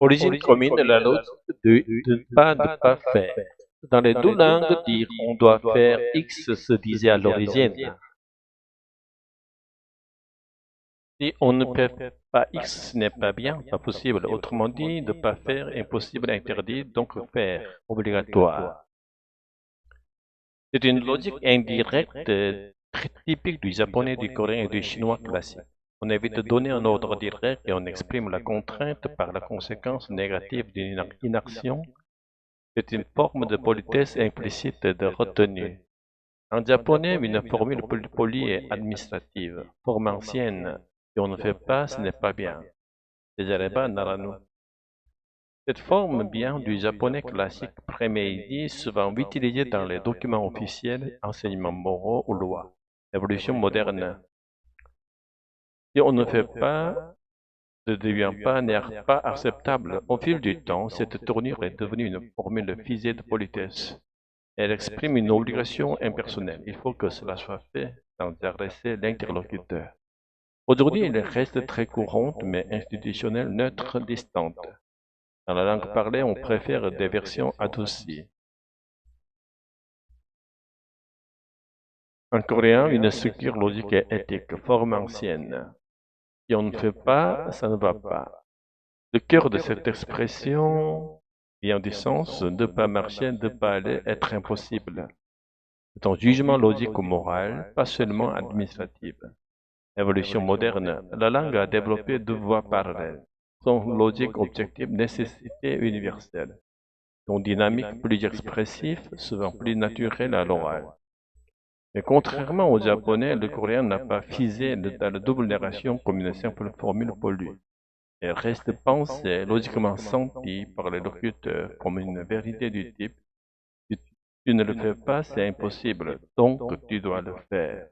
Origine commune de la logique de pas faire. Dans les deux langues, dire on doit faire X se disait à l'origine. Si on ne fait pas X, ce n'est pas bien, pas possible. Autrement dit, de pas faire, impossible, interdit, donc faire, obligatoire. C'est une logique indirecte très typique du japonais, du coréen et du chinois classique. On évite de donner un ordre direct et on exprime la contrainte par la conséquence négative d'une inaction. C'est une forme de politesse implicite de retenue. En japonais, une formule polie est administrative, forme ancienne. Si on ne fait pas, ce n'est pas bien. Dejareba naranu. Cette forme vient du japonais classique prémédité, souvent utilisée dans les documents officiels, enseignements moraux ou lois. L'évolution moderne. Si on ne fait pas, ne devient pas, n'est pas acceptable. Au fil du temps, cette tournure est devenue une formule figée de politesse. Elle exprime une obligation impersonnelle. Il faut que cela soit fait sans agresser l'interlocuteur. Aujourd'hui, elle reste très courante, mais institutionnelle, neutre, distante. Dans la langue parlée, on préfère des versions adoucies. En coréen, une structure logique et éthique, forme ancienne. Si on ne fait pas, ça ne va pas. Le cœur de cette expression vient du sens de pas marcher, de pas aller, être impossible. C'est un jugement logique ou moral, pas seulement administratif. Évolution moderne, la langue a développé deux voies parallèles. Son logique objective, nécessité universelle. Son dynamique plus expressif, souvent plus naturel à l'oral. Mais contrairement au japonais, le coréen n'a pas figé la double narration comme une simple formule polie. Elle reste pensée, logiquement sentie par les locuteurs comme une vérité du type: si tu ne le fais pas, c'est impossible, donc tu dois le faire.